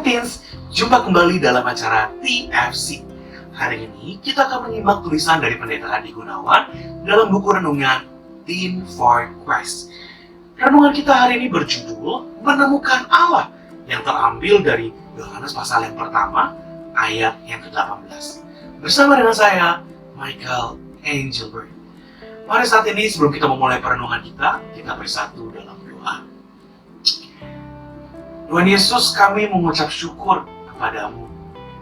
Teens, jumpa kembali dalam acara TFC. Hari ini kita akan menyimak tulisan dari Pendeta Hadi Gunawan dalam buku renungan Teen for Christ. Renungan kita hari ini berjudul Menemukan Allah, yang terambil dari Yohanes pasal yang pertama, ayat yang ke-18. Bersama dengan saya, Michael Angelberg. Mari saat ini sebelum kita memulai perenungan kita bersatu dalam doa. Tuhan Yesus, kami mengucap syukur kepadamu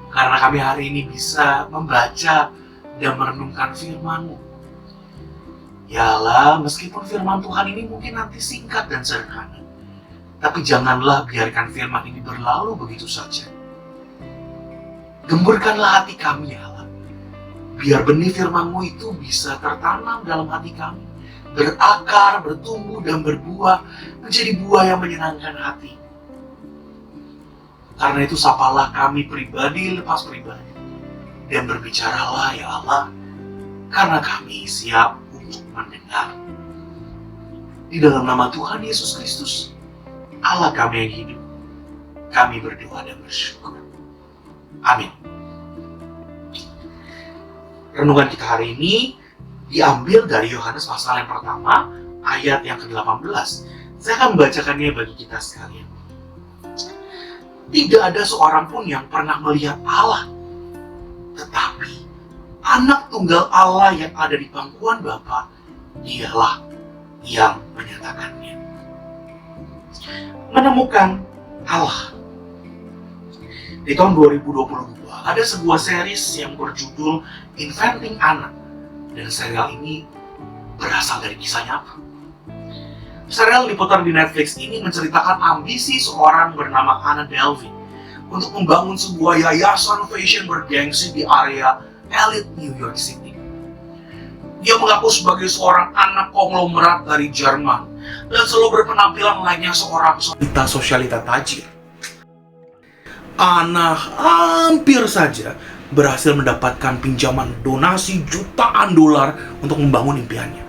karena kami hari ini bisa membaca dan merenungkan firman-Mu. Ya Allah, meskipun firman Tuhan ini mungkin nanti singkat dan sederhana, tapi janganlah biarkan firman ini berlalu begitu saja. Gemburkanlah hati kami, ya Allah, biar benih firman-Mu itu bisa tertanam dalam hati kami, berakar, bertumbuh, dan berbuah menjadi buah yang menyenangkan hati. Karena itu sapalah kami pribadi lepas pribadi, dan berbicaralah ya Allah, karena kami siap untuk mendengar. Di dalam nama Tuhan Yesus Kristus, Allah kami yang hidup, kami berdoa dan bersyukur. Amin. Renungan kita hari ini diambil dari Yohanes pasal yang pertama, ayat yang ke-18. Saya akan membacakannya bagi kita sekalian. Tidak ada seorang pun yang pernah melihat Allah, tetapi anak tunggal Allah yang ada di pangkuan Bapa, dialah yang menyatakannya. Menemukan Allah. Di tahun 2022 ada sebuah series yang berjudul Inventing Anna, dan serial ini berasal dari kisah nyata. Serial diputar di Netflix ini menceritakan ambisi seorang bernama Anna Delvey untuk membangun sebuah yayasan fashion bergengsi di area elit New York City. Dia mengaku sebagai seorang anak konglomerat dari Jerman dan selalu berpenampilan layaknya seorang sosialita tajir. Anna hampir saja berhasil mendapatkan pinjaman donasi jutaan dolar untuk membangun impiannya.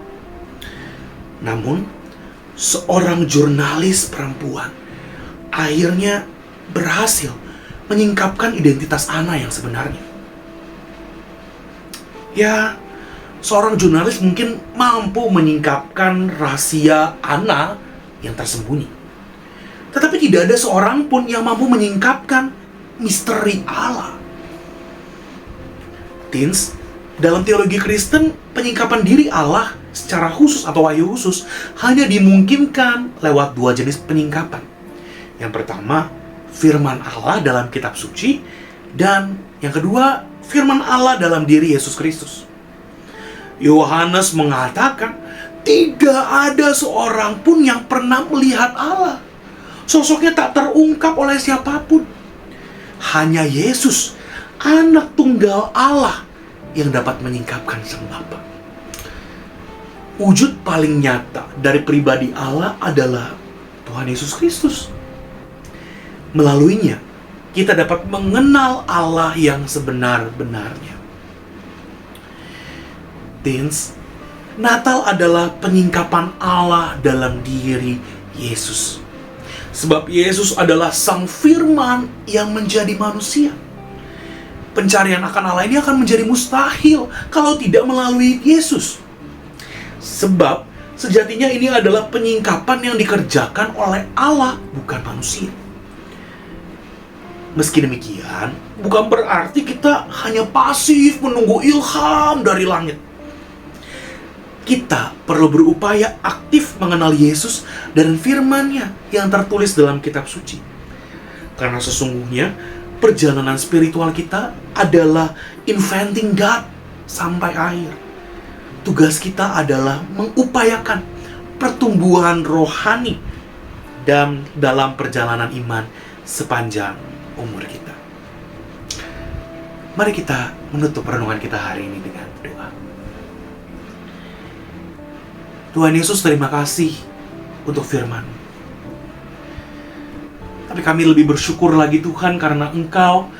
Namun, seorang jurnalis perempuan akhirnya berhasil menyingkapkan identitas Anna yang sebenarnya. Ya, seorang jurnalis mungkin mampu menyingkapkan rahasia Anna yang tersembunyi. Tetapi tidak ada seorang pun yang mampu menyingkapkan misteri Allah. Teens, dalam teologi Kristen, penyingkapan diri Allah secara khusus atau wahyu khusus hanya dimungkinkan lewat dua jenis penyingkapan. Yang pertama, firman Allah dalam kitab suci, dan yang kedua, firman Allah dalam diri Yesus Kristus. Yohanes mengatakan, tidak ada seorang pun yang pernah melihat Allah. Sosoknya tak terungkap oleh siapapun. Hanya Yesus, anak tunggal Allah, yang dapat menyingkapkan sang Bapa. Wujud paling nyata dari pribadi Allah adalah Tuhan Yesus Kristus. Melaluinya, kita dapat mengenal Allah yang sebenar-benarnya. Teens, Natal adalah penyingkapan Allah dalam diri Yesus. Sebab Yesus adalah Sang Firman yang menjadi manusia. Pencarian akan Allah ini akan menjadi mustahil kalau tidak melalui Yesus. Sebab sejatinya ini adalah penyingkapan yang dikerjakan oleh Allah, bukan manusia. Meski demikian, bukan berarti kita hanya pasif menunggu ilham dari langit. Kita perlu berupaya aktif mengenal Yesus dan firman-Nya yang tertulis dalam kitab suci. Karena sesungguhnya perjalanan spiritual kita adalah inventing God sampai akhir. Tugas kita adalah mengupayakan pertumbuhan rohani dan dalam perjalanan iman sepanjang umur kita. Mari kita menutup renungan kita hari ini dengan doa. Tuhan Yesus, terima kasih untuk firman. Tapi kami lebih bersyukur lagi Tuhan karena Engkau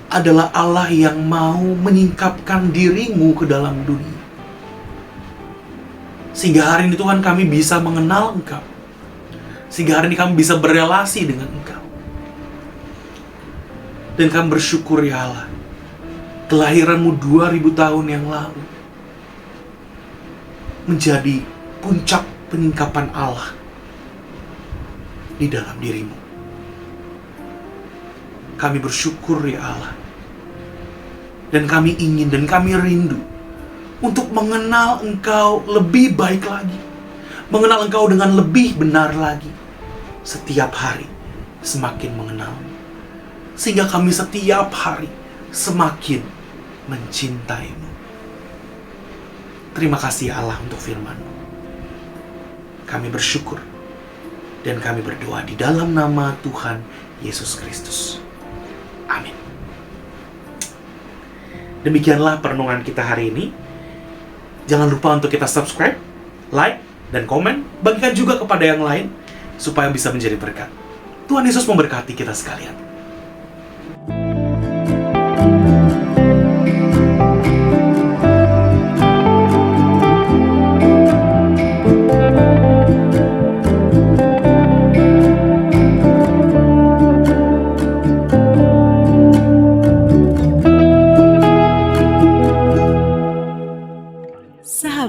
adalah Allah yang mau menyingkapkan diri-Mu ke dalam dunia. Sehingga hari ini Tuhan kami bisa mengenal Engkau. Sehingga hari ini kami bisa berelasi dengan Engkau. Dan kami bersyukur ya Allah, kelahiranmu 2000 tahun yang lalu menjadi puncak penyingkapan Allah di dalam dirimu. Kami bersyukur ya Allah, dan kami ingin dan kami rindu untuk mengenal Engkau lebih baik lagi, mengenal Engkau dengan lebih benar lagi, setiap hari semakin mengenalmu, sehingga kami setiap hari semakin mencintaimu. Terima kasih Allah untuk firman-Mu. Kami bersyukur dan kami berdoa di dalam nama Tuhan Yesus Kristus. Amin. Demikianlah perenungan kita hari ini. Jangan lupa untuk kita subscribe, like, dan komen. Bagikan juga kepada yang lain supaya bisa menjadi berkat. Tuhan Yesus memberkati kita sekalian.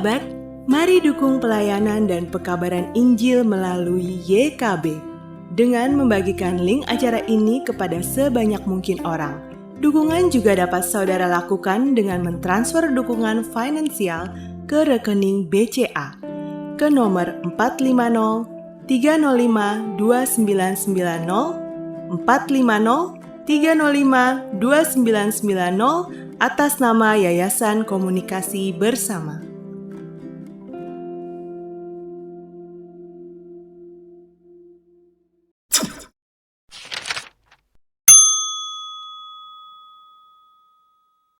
Sahabat, mari dukung pelayanan dan pekabaran Injil melalui YKB dengan membagikan link acara ini kepada sebanyak mungkin orang. Dukungan juga dapat saudara lakukan dengan mentransfer dukungan finansial ke rekening BCA ke nomor 450 305 2990 450 305 2990 atas nama Yayasan Komunikasi Bersama.